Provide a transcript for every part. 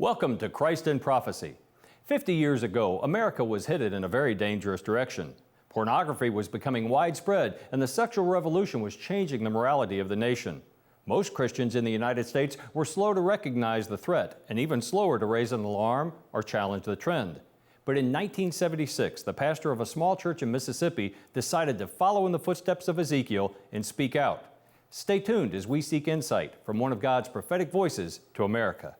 Welcome to Christ in Prophecy. 50 years ago, America was headed in a very dangerous direction. Pornography was becoming widespread, and the sexual revolution was changing the morality of the nation. Most Christians in the United States were slow to recognize the threat, and even slower to raise an alarm or challenge the trend. But in 1976, the pastor of a small church in Mississippi decided to follow in the footsteps of Ezekiel and speak out. Stay tuned as we seek insight from one of God's prophetic voices to America.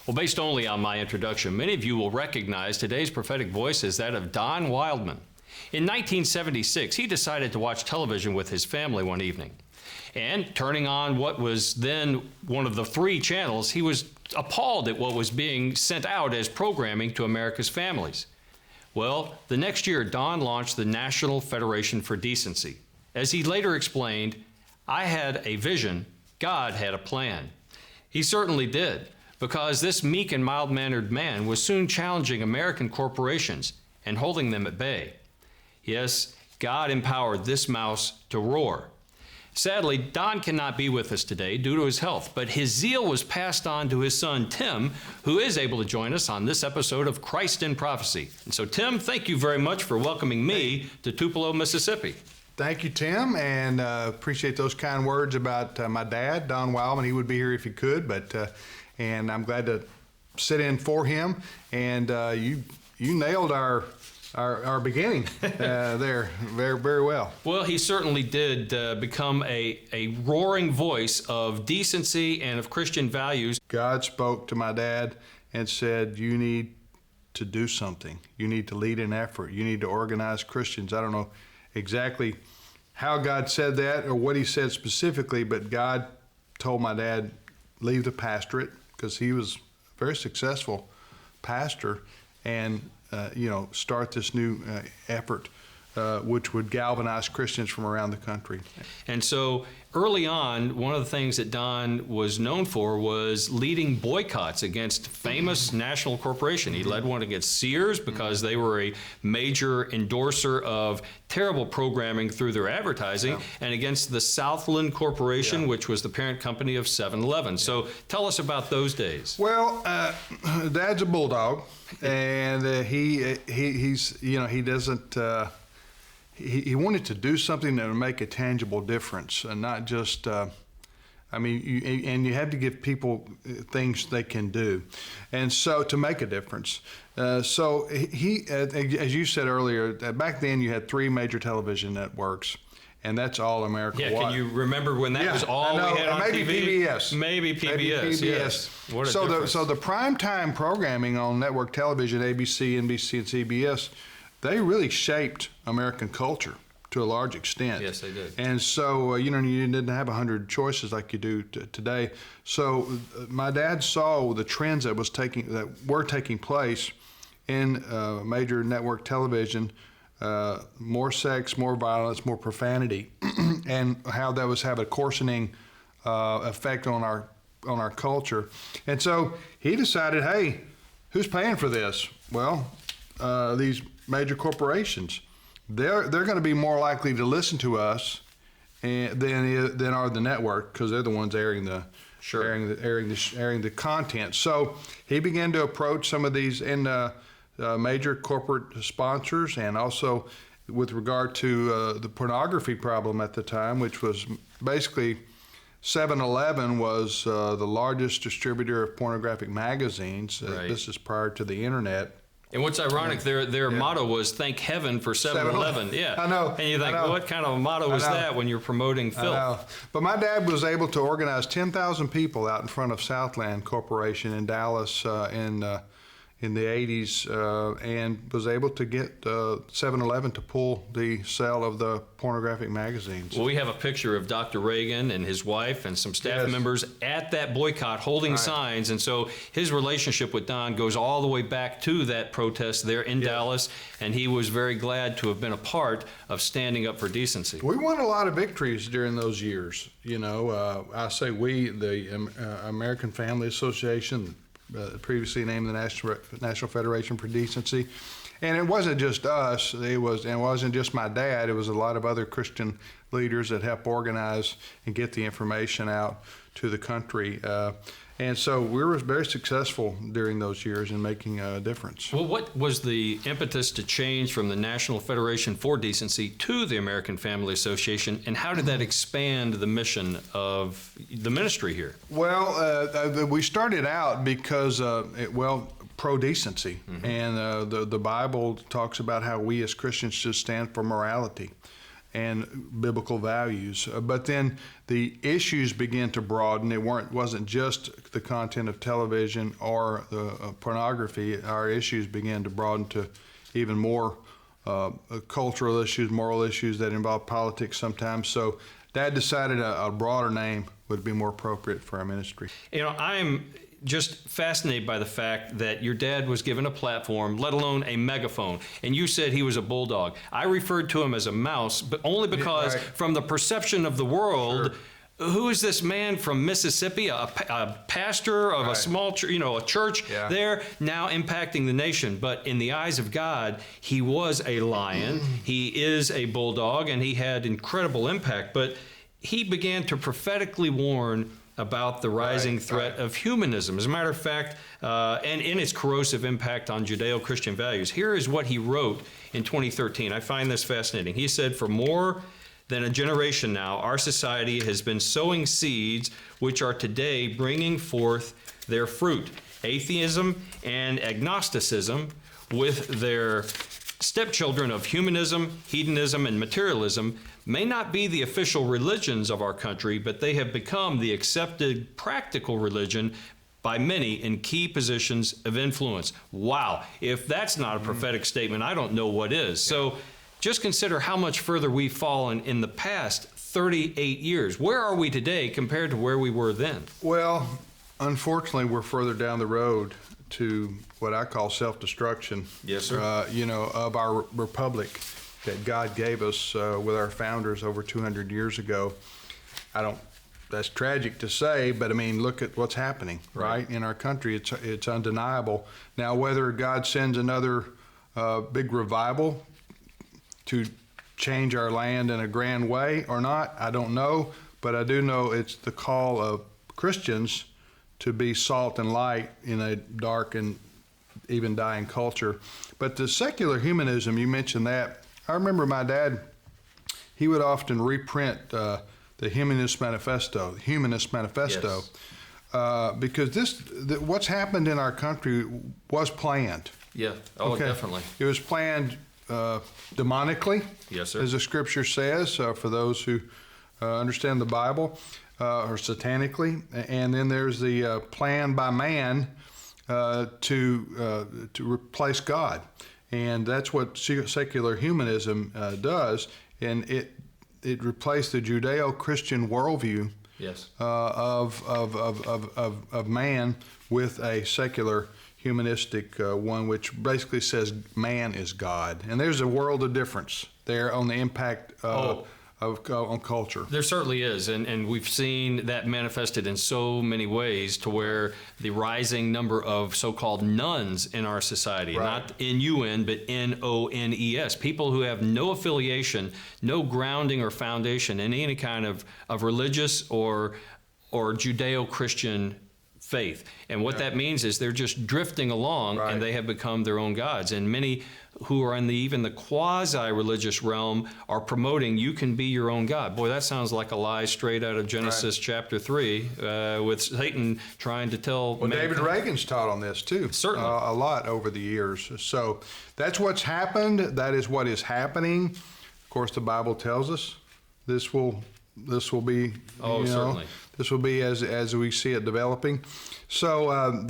Well, based only on my introduction, many of you will recognize today's prophetic voice as that of Don Wildmon. In 1976, he decided to watch television with his family one evening. And turning on what was then one of the three channels, he was appalled at what was being sent out as programming to America's families. Well, the next year, Don launched the National Federation for Decency. As he later explained, "I had a vision, God had a plan." He certainly did, because this meek and mild-mannered man was soon challenging American corporations and holding them at bay. Yes, God empowered this mouse to roar. Sadly, Don cannot be with us today due to his health, but his zeal was passed on to his son, Tim, who is able to join us on this episode of Christ in Prophecy. And so, Tim, thank you very much for welcoming me to Tupelo, Mississippi. Thank you, Tim, and appreciate those kind words about my dad, Don Wildmon. He would be here if he could, and I'm glad to sit in for him. And you nailed our beginning there very, very well. Well, he certainly did become a roaring voice of decency and of Christian values. God spoke to my dad and said, "You need to do something. You need to lead an effort. You need to organize Christians." I don't know exactly how God said that or what he said specifically, but God told my dad, leave the pastorate, because he was a very successful pastor, and start this new effort which would galvanize Christians from around the country. And so early on, one of the things that Don was known for was leading boycotts against famous national corporation. He led one against Sears because they were a major endorser of terrible programming through their advertising, and against the Southland Corporation, which was the parent company of 7-Eleven. So tell us about those days. Well, Dad's a bulldog, and he doesn't. He wanted to do something that would make a tangible difference, and not just. You have to give people things they can do, and so to make a difference. So he, as you said earlier, back then you had three major television networks, and that's all America was. Yeah, can you remember when that was all we had on maybe TV? PBS. Maybe PBS. Yes. What a difference. So the primetime programming on network television, ABC, NBC, and CBS, they really shaped American culture to a large extent. Yes, they did. And so, you didn't have 100 choices like you do today. So my dad saw the trends that were taking place in major network television, more sex, more violence, more profanity, and how that was having a coarsening effect on our culture. And so he decided, hey, who's paying for this? Well, these major corporations. They're going to be more likely to listen to us than are the network, because they're the ones airing the content. So he began to approach some of these major corporate sponsors, and also with regard to the pornography problem at the time, which was basically 7-Eleven was the largest distributor of pornographic magazines. Right. This is prior to the internet. And what's ironic, their motto was "Thank Heaven for 7-Eleven." Yeah, I know. And you think, what kind of a motto is that when you're promoting filth? I know. But my dad was able to organize 10,000 people out in front of Southland Corporation in Dallas in the 80s, and was able to get 7-Eleven to pull the sale of the pornographic magazines. Well, we have a picture of Dr. Reagan and his wife and some staff members at that boycott holding signs, and so his relationship with Don goes all the way back to that protest there in Dallas, and he was very glad to have been a part of standing up for decency. We won a lot of victories during those years. I say we, the American Family Association, previously named the National Federation for Decency, And it wasn't just us. It wasn't just my dad. It was a lot of other Christian leaders that helped organize and get the information out to the country. And so we were very successful during those years in making a difference. Well, what was the impetus to change from the National Federation for Decency to the American Family Association, and how did that expand the mission of the ministry here? Well, we started out because, pro-decency. And the Bible talks about how we as Christians should stand for morality and biblical values. But then the issues began to broaden. It wasn't just the content of television or the pornography. Our issues began to broaden to even more cultural issues, moral issues that involve politics sometimes. So Dad decided a broader name would be more appropriate for our ministry. You know, I'm just fascinated by the fact that your dad was given a platform, let alone a megaphone, and you said he was a bulldog. I referred to him as a mouse, but only because from the perception of the world, who is this man from Mississippi, a pastor of a small a church there, now impacting the nation? But in the eyes of God, he was a lion, he is a bulldog, and he had incredible impact. But he began to prophetically warn about the rising threat of humanism. As a matter of fact, and in its corrosive impact on Judeo-Christian values. Here is what he wrote in 2013. I find this fascinating. He said, "For more than a generation now, our society has been sowing seeds which are today bringing forth their fruit. Atheism and agnosticism, with their stepchildren of humanism, hedonism, and materialism, may not be the official religions of our country, but they have become the accepted practical religion by many in key positions of influence." Wow. If that's not a prophetic statement, I don't know what is. So just consider how much further we've fallen in the past 38 years. Where are we today compared to where we were then? Well, unfortunately, we're further down the road to what I call self-destruction. Yes, sir. Of our republic that God gave us with our founders over 200 years ago. That's tragic to say, but I mean, look at what's happening, right? In our country. It's undeniable. Now, whether God sends another big revival to change our land in a grand way or not, I don't know, but I do know it's the call of Christians to be salt and light in a dark and even dying culture. But the secular humanism, you mentioned that. I remember my dad, he would often reprint the Humanist Manifesto, Yes. Because what's happened in our country was planned. Yeah. Oh, definitely. It was planned demonically, Yes, sir. as the scripture says, for those who understand the Bible, or satanically. And then there's the plan by man to replace God. And that's what secular humanism does. And it replaced the Judeo-Christian worldview Yes. of man with a secular humanistic one, which basically says man is God. And there's a world of difference there on the impact on culture. There certainly is, and we've seen that manifested in so many ways, to where the rising number of so-called nuns in our society, not N-U-N, but N-O-N-E-S, people who have no affiliation, no grounding or foundation in any kind of religious or Judeo-Christian faith. And what that means is they're just drifting along, and they have become their own gods. And many who are in even the quasi-religious realm are promoting, you can be your own God. Boy, that sounds like a lie straight out of Genesis chapter 3, with Satan trying to tell Well, David Reagan's taught on this too. Certainly. A lot over the years. So that's what's happened. That is what is happening. Of course, the Bible tells us this will be, certainly. This will be as we see it developing. So,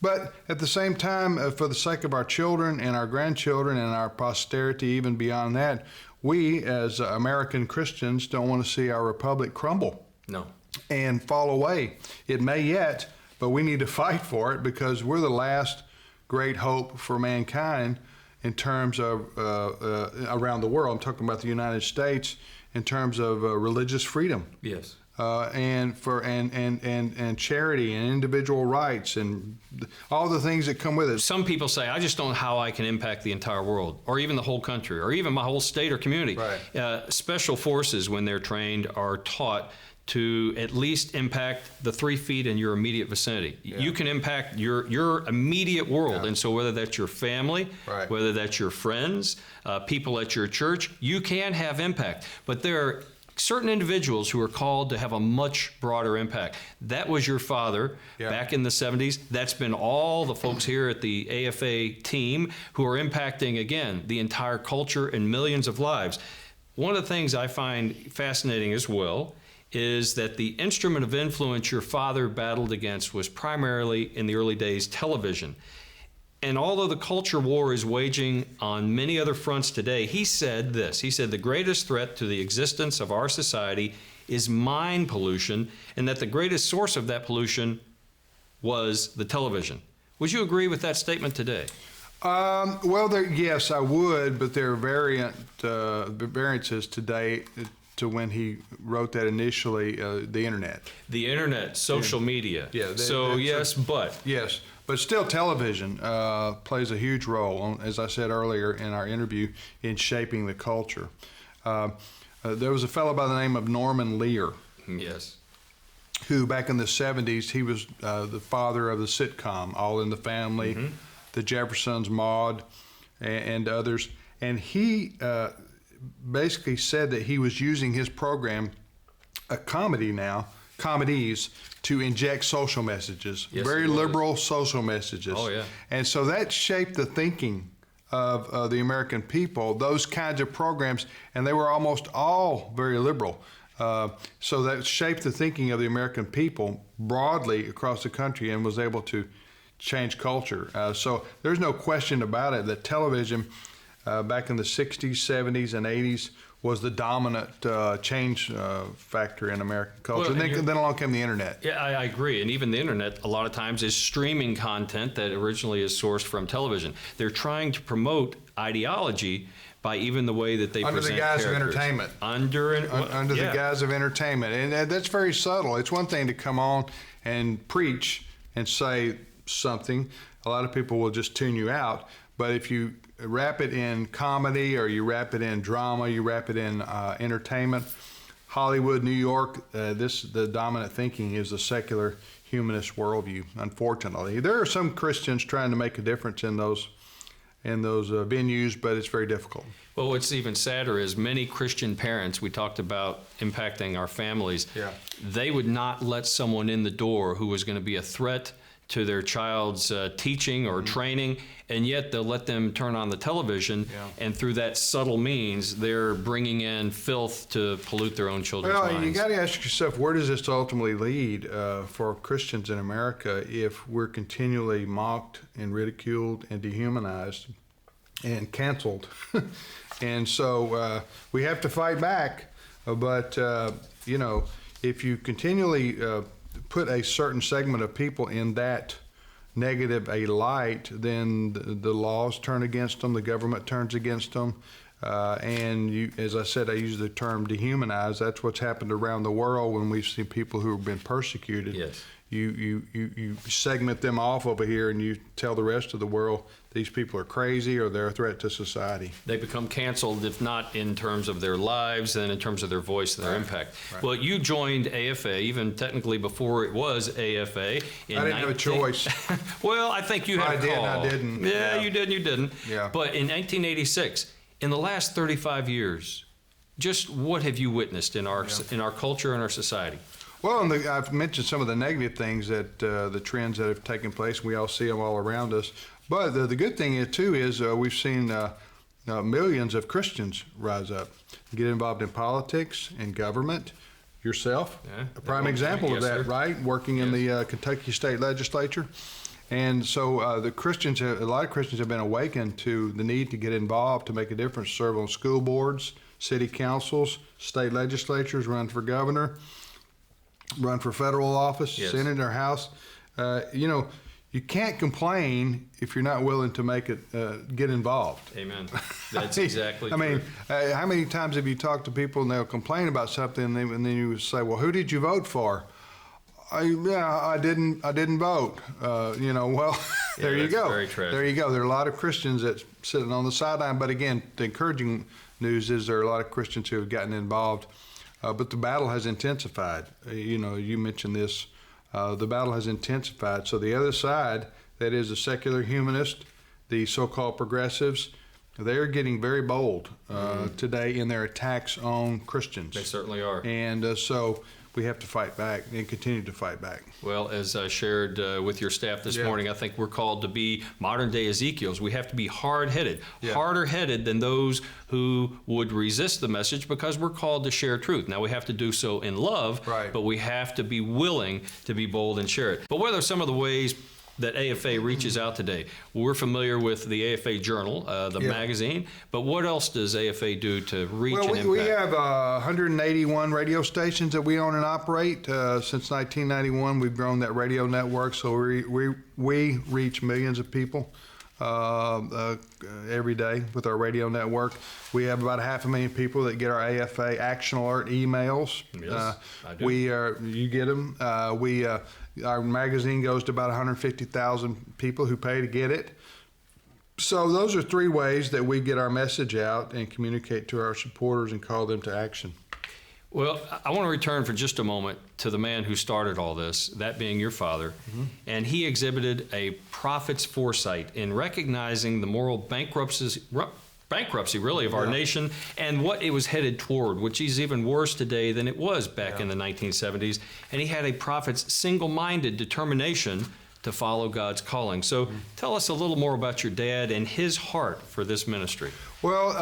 but at the same time, for the sake of our children and our grandchildren and our posterity, even beyond that, we as American Christians don't want to see our republic crumble. No. And fall away. It may yet, but we need to fight for it, because we're the last great hope for mankind in terms of around the world. I'm talking about the United States in terms of religious freedom. Yes. and charity and individual rights and all the things that come with it. Some people say, I just don't know how I can impact the entire world, or even the whole country, or even my whole state or community. Right. Special forces, when they're trained, are taught to at least impact the 3 feet in your immediate vicinity. Yeah. You can impact your immediate world. Yeah. And so whether that's your family, Right. whether that's your friends, people at your church, you can have impact. But there are certain individuals who are called to have a much broader impact. That was your father back in the 70s. That's been all the folks here at the AFA team who are impacting, again, the entire culture and millions of lives. One of the things I find fascinating as well is that the instrument of influence your father battled against was primarily, in the early days, television. And although the culture war is waging on many other fronts today, he said this. He said the greatest threat to the existence of our society is mind pollution, and that the greatest source of that pollution was the television. Would you agree with that statement today? Well, yes, I would, but there are variances today to when he wrote that initially, the internet. The internet, social media. Yeah. Yes, but. Yes, but still television plays a huge role, as I said earlier in our interview, in shaping the culture. There was a fellow by the name of Norman Lear. Yes. Who back in the 70s, he was the father of the sitcom, All in the Family, The Jeffersons, Maude, and others. And he basically said that he was using his program, comedies, to inject social messages, very liberal social messages. Oh, yeah. And so that shaped the thinking of the American people, those kinds of programs, and they were almost all very liberal. So that shaped the thinking of the American people broadly across the country and was able to change culture. So there's no question about it that television back in the 60s, 70s, and 80s was the dominant change factor in American culture. Well, then along came the internet. Yeah, I agree. And even the internet, a lot of times, is streaming content that originally is sourced from television. They're trying to promote ideology by even the way that they Under present the guise characters. of entertainment. Under the guise of entertainment. And that's very subtle. It's one thing to come on and preach and say something. A lot of people will just tune you out. But if you wrap it in comedy, or you wrap it in drama, you wrap it in entertainment, Hollywood, New York, the dominant thinking is the secular humanist worldview, unfortunately. There are some Christians trying to make a difference in those venues, but it's very difficult. Well, what's even sadder is many Christian parents, we talked about impacting our families, they would not let someone in the door who was going to be a threat to their child's teaching or training, and yet they'll let them turn on the television, and through that subtle means, they're bringing in filth to pollute their own children's minds. Well, you got to ask yourself, where does this ultimately lead for Christians in America if we're continually mocked and ridiculed and dehumanized and canceled? And so we have to fight back, but if you continually put a certain segment of people in that negative a light, then the laws turn against them, the government turns against them, and you, as I said, I use the term dehumanize. That's what's happened around the world when we've seen people who have been persecuted. Yes. You segment them off over here, and you tell the rest of the world these people are crazy or they're a threat to society. They become canceled, if not in terms of their lives, then in terms of their voice and their impact. Right. Well, you joined AFA, even technically before it was AFA. I didn't have a choice. Well, I think you had a call. I didn't. Yeah, you did and you didn't. Yeah. But in 1986, in the last 35 years, just what have you witnessed in our culture and our society? Well, and I've mentioned some of the negative things that the trends that have taken place. We all see them all around us. But the good thing is we've seen millions of Christians rise up, get involved in politics, in government. Yourself, a prime example of that, right? Working in the Kentucky State Legislature. And so a lot of Christians have been awakened to the need to get involved, to make a difference, serve on school boards, city councils, state legislatures, run for governor, run for federal office, Senate or House. you can't complain if you're not willing to make it get involved. Amen. That's exactly true. I mean, how many times have you talked to people and they'll complain about something and then you say, well, who did you vote for? I didn't vote. Well, there you go. Very tragic. There you go. There are a lot of Christians that's sitting on the sideline. But again, the encouraging news is there are a lot of Christians who have gotten involved. But the battle has intensified. You mentioned this. The battle has intensified. So the other side, that is the secular humanist, the so-called progressives, they're getting very bold today in their attacks on Christians. They certainly are. And so we have to fight back and continue to fight back. Well, as I shared with your staff this morning, I think we're called to be modern-day Ezekiels. We have to be hard-headed, harder-headed than those who would resist the message, because we're called to share truth. Now, we have to do so in love, but we have to be willing to be bold and share it. But what are some of the ways that AFA reaches out today? We're familiar with the AFA Journal, the magazine, but what else does AFA do to reach and impact? We have 181 radio stations that we own and operate. Since 1991, we've grown that radio network, so we reach millions of people every day with our radio network. We have about 500,000 people that get our AFA Action Alert emails. Yes, I do. You get them. Our magazine goes to about 150,000 people who pay to get it. So those are three ways that we get our message out and communicate to our supporters and call them to action. Well, I want to return for just a moment to the man who started all this, that being your father. And he exhibited a prophet's foresight in recognizing the moral bankruptcy really of our nation and what it was headed toward, which is even worse today than it was back in the 1970s. And he had a prophet's single-minded determination to follow God's calling. So tell us a little more about your dad and his heart for this ministry. Well,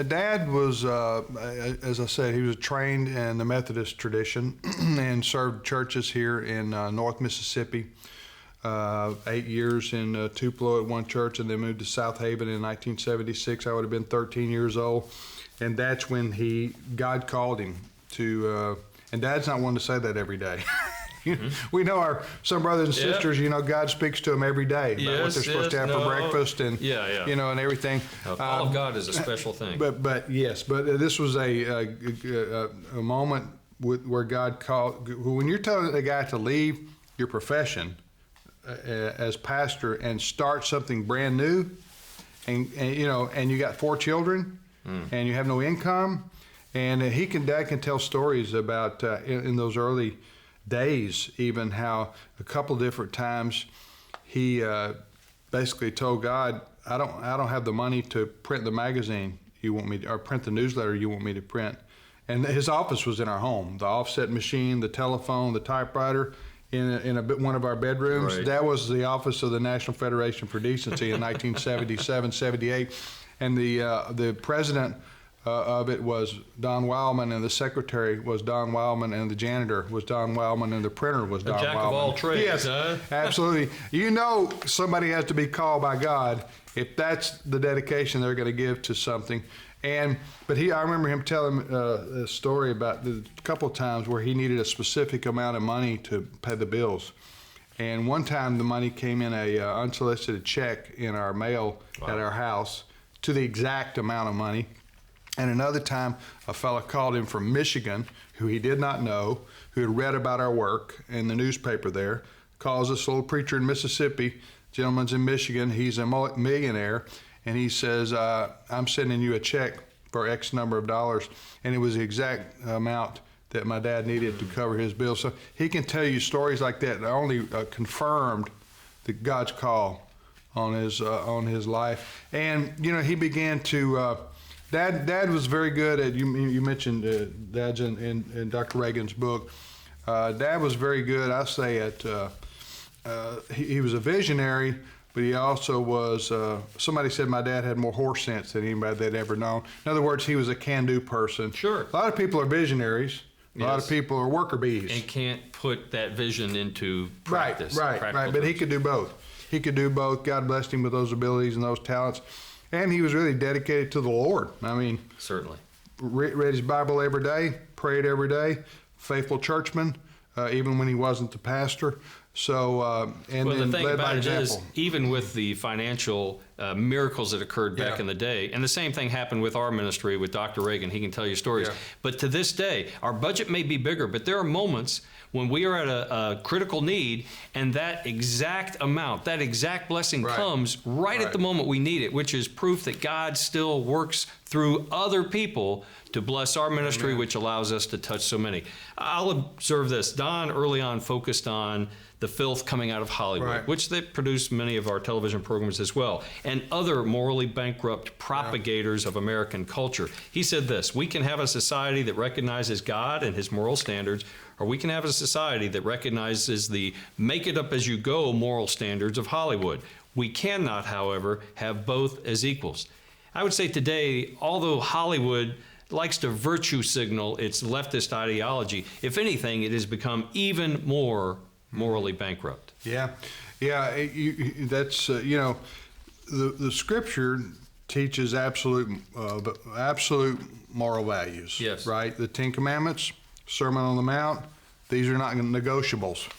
Dad was, as I said, he was trained in the Methodist tradition and served churches here in North Mississippi. 8 years in Tupelo at one church, and then moved to South Haven in 1976. I would have been 13 years old, and that's when God called him to. And Dad's not one to say that every day. We know some brothers and sisters. God speaks to them every day about what they're supposed to have for breakfast, and and everything. All of God is a special thing. But this was a moment where God called. When you're telling a guy to leave your profession as pastor and start something brand new, and you got 4 children, and you have no income, and Dad can tell stories about in those early days, even how a couple different times he basically told God, I don't have the money to print the magazine you want me to, or print the newsletter you want me to print. And his office was in our home, the offset machine, the telephone, the typewriter. In one of our bedrooms. Right. That was the office of the National Federation for Decency in 1977, 78. And the president of it was Don Wildmon, and the secretary was Don Wildmon, and the janitor was Don Wildmon, and the printer was Don Wildmon. Jack of all trades, yes, huh? Absolutely. Somebody has to be called by God if that's the dedication they're going to give to something. But I remember him telling a story about a couple of times where he needed a specific amount of money to pay the bills. And one time the money came in a unsolicited check in our mail at our house to the exact amount of money. And another time a fellow called him from Michigan who he did not know, who had read about our work in the newspaper there, calls this little preacher in Mississippi, gentleman's in Michigan, he's a millionaire, and he says, I'm sending you a check for X number of dollars. And it was the exact amount that my dad needed to cover his bills. So he can tell you stories like that only confirmed God's call on his life. And, he began to, Dad was very good at, you mentioned Dad's in Dr. Reagan's book. Dad was very good, I say, at, he was a visionary, but he also was, somebody said my dad had more horse sense than anybody they'd ever known. In other words, he was a can-do person. Sure. A lot of people are visionaries. A lot of people are worker bees. And can't put that vision into practice. Right. But he could do both. God blessed him with those abilities and those talents. And he was really dedicated to the Lord. I mean, certainly. Read his Bible every day, prayed every day, faithful churchman. even when he wasn't the pastor. So, and Well, the then thing led by about it is, example. even with the financial miracles that occurred back Yeah. in the day, and the same thing happened with our ministry with Dr. Reagan, he can tell you stories. Yeah. But to this day, our budget may be bigger, but there are moments when we are at a critical need, and that exact amount, that exact blessing Right. comes right at the moment we need it, which is proof that God still works through other people to bless our ministry, which allows us to touch so many. I'll observe this. Don early on focused on the filth coming out of Hollywood, Right. which they produce many of our television programs as well, and other morally bankrupt propagators of American culture. He said this: we can have a society that recognizes God and his moral standards, or we can have a society that recognizes the make it up as you go moral standards of Hollywood. We cannot, however, have both as equals. I would say today, although Hollywood likes to virtue signal its leftist ideology, if anything, it has become even more morally bankrupt. Yeah, yeah. That's the Scripture teaches absolute moral values. Yes. Right. The Ten Commandments, Sermon on the Mount. These are not negotiables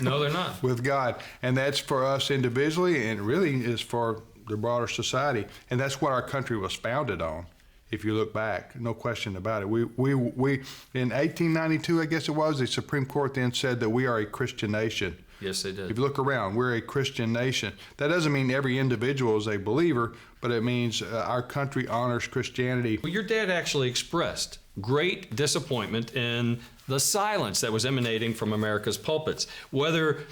No, they're not. with God, and that's for us individually, and really is for the broader society. And that's what our country was founded on. If you look back, no question about it. We in 1892, I guess it was, the Supreme Court then said that we are a Christian nation. Yes, they did. If you look around, we're a Christian nation. That doesn't mean every individual is a believer, but it means our country honors Christianity. Well, your dad actually expressed great disappointment in the silence that was emanating from America's pulpits, whether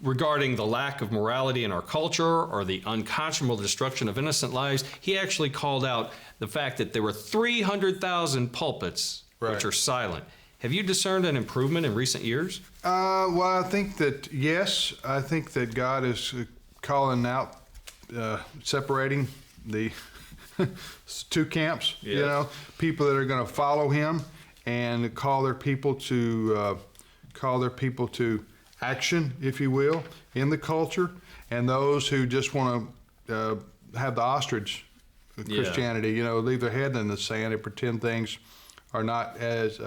regarding the lack of morality in our culture or the unconscionable destruction of innocent lives. He actually called out the fact that there were 300,000 pulpits which Right. are silent. Have you discerned an improvement in recent years? Well, I think that, yes, I think that God is calling out, separating the two camps, Yes. people that are going to follow him and call their people to action, if you will, in the culture, and those who just want to have the ostrich Christianity, leave their head in the sand and pretend things are not as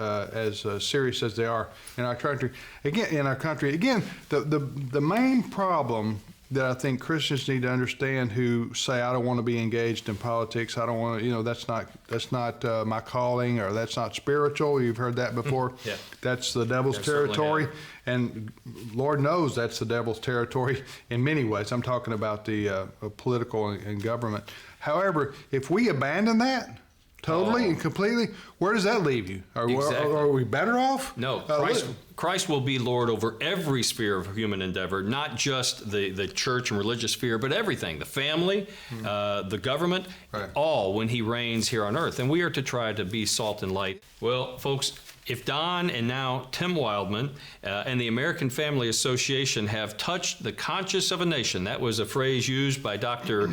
serious as they are in our country. Again, the main problem that I think Christians need to understand who say, I don't want to be engaged in politics, I don't want to, that's not my calling, or that's not spiritual. You've heard that before. Yeah. That's the devil's certainly territory. have. And Lord knows that's the devil's territory in many ways. I'm talking about the political and government. However, if we abandon that totally and completely, where does that leave you? Exactly. Are we better off? No, Christ will be Lord over every sphere of human endeavor, not just the church and religious sphere, but everything, the family, the government, Right. all when he reigns here on earth. And we are to try to be salt and light. Well, folks, if Don and now Tim Wildmon and the American Family Association have touched the conscience of a nation, that was a phrase used by Dr.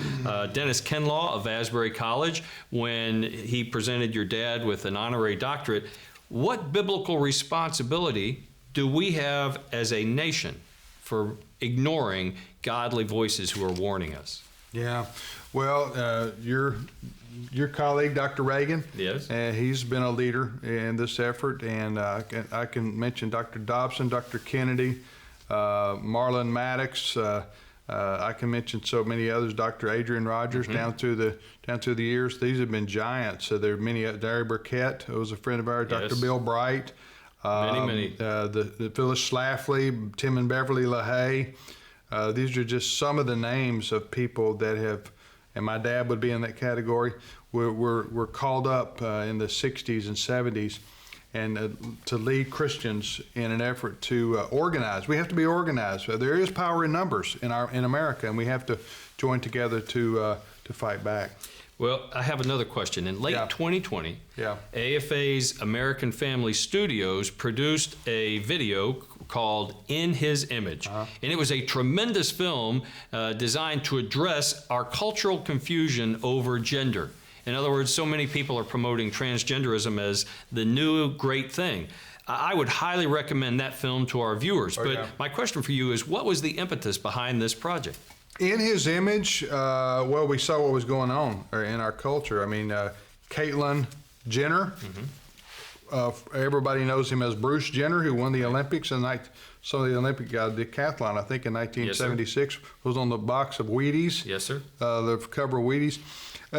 Dennis Kinlaw of Asbury College when he presented your dad with an honorary doctorate, what biblical responsibility do we have as a nation for ignoring godly voices who are warning us? Yeah. Well, your colleague, Dr. Reagan, Yes. He's been a leader in this effort, and I can mention Dr. Dobson, Dr. Kennedy, Marlon Maddox. I can mention so many others, Dr. Adrian Rogers, down through the years. These have been giants. So there are many. Larry Burkett was a friend of ours. Yes. Dr. Bill Bright. Many. The Phyllis Schlafly, Tim and Beverly LaHaye. These are just some of the names of people that have, and my dad would be in that category, were called up in the 60s and 70s and to lead Christians in an effort to organize. We have to be organized. There is power in numbers in America, and we have to join together to fight back. Well, I have another question. In late 2020, AFA's American Family Studios produced a video called In His Image. And it was a tremendous film designed to address our cultural confusion over gender. In other words, so many people are promoting transgenderism as the new great thing. I would highly recommend that film to our viewers. My question for you is, what was the impetus behind this project? In His Image, well, we saw what was going on in our culture. I mean, Caitlyn Jenner, everybody knows him as Bruce Jenner, who won the Olympics, and some of the Olympic decathlon, I think in 1976, was on the box of Wheaties. Yes, sir. The cover of Wheaties.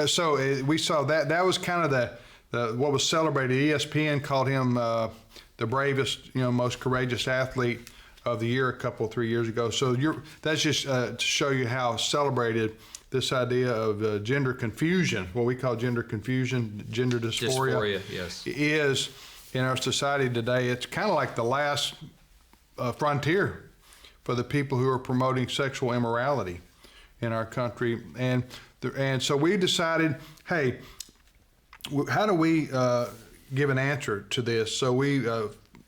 So we saw that. That was kind of the what was celebrated. ESPN called him the bravest, most courageous athlete of the year 3 years ago. So that's just to show you how celebrated this idea of gender confusion, what we call gender confusion, gender dysphoria, yes, is in our society today. It's kind of like the last frontier for the people who are promoting sexual immorality in our country. And so we decided, hey, how do we give an answer to this? So we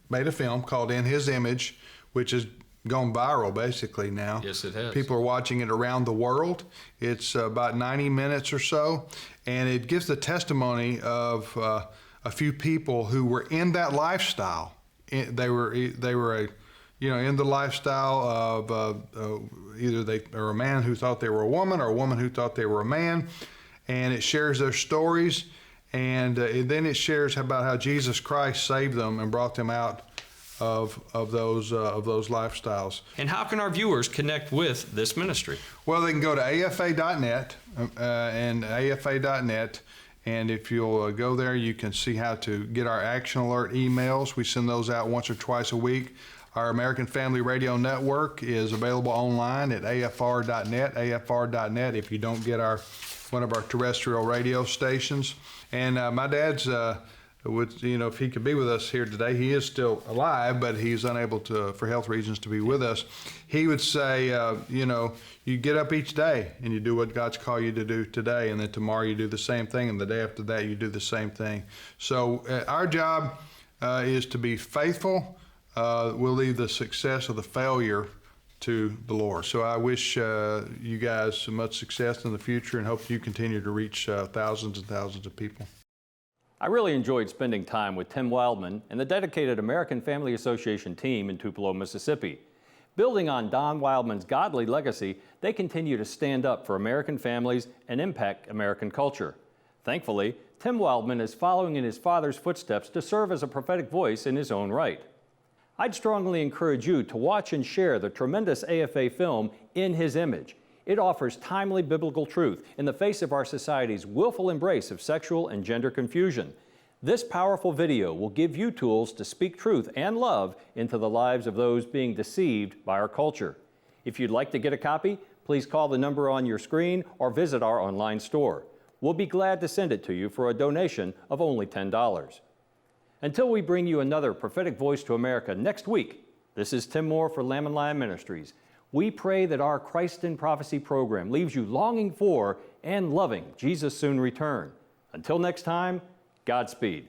made a film called In His Image, which has gone viral basically now. Yes, it has. People are watching it around the world. It's about 90 minutes or so, and it gives the testimony of a few people who were in that lifestyle. They were in the lifestyle of either they were a man who thought they were a woman or a woman who thought they were a man, and it shares their stories, and then it shares about how Jesus Christ saved them and brought them out of those lifestyles. And how can our viewers connect with this ministry? Well, they can go to afa.net and afa.net, and if you'll go there, you can see how to get our action alert emails. We send those out once or twice a week. Our American Family Radio Network is available online at afr.net, afr.net, if you don't get one of our terrestrial radio stations. And my dad's if he could be with us here today, he is still alive, but he's unable to, for health reasons, to be with us. He would say, you get up each day and you do what God's called you to do today, and then tomorrow you do the same thing, and the day after that you do the same thing. So our job is to be faithful. We'll leave the success or the failure to the Lord. So I wish you guys much success in the future, and hope you continue to reach thousands and thousands of people. I really enjoyed spending time with Tim Wildmon and the dedicated American Family Association team in Tupelo, Mississippi. Building on Don Wildmon's godly legacy, they continue to stand up for American families and impact American culture. Thankfully, Tim Wildmon is following in his father's footsteps to serve as a prophetic voice in his own right. I'd strongly encourage you to watch and share the tremendous AFA film, In His Image. It offers timely biblical truth in the face of our society's willful embrace of sexual and gender confusion. This powerful video will give you tools to speak truth and love into the lives of those being deceived by our culture. If you'd like to get a copy, please call the number on your screen or visit our online store. We'll be glad to send it to you for a donation of only $10. Until we bring you another Prophetic Voice to America next week, this is Tim Moore for Lamb and Lion Ministries. We pray that our Christ in Prophecy program leaves you longing for and loving Jesus' soon return. Until next time, Godspeed.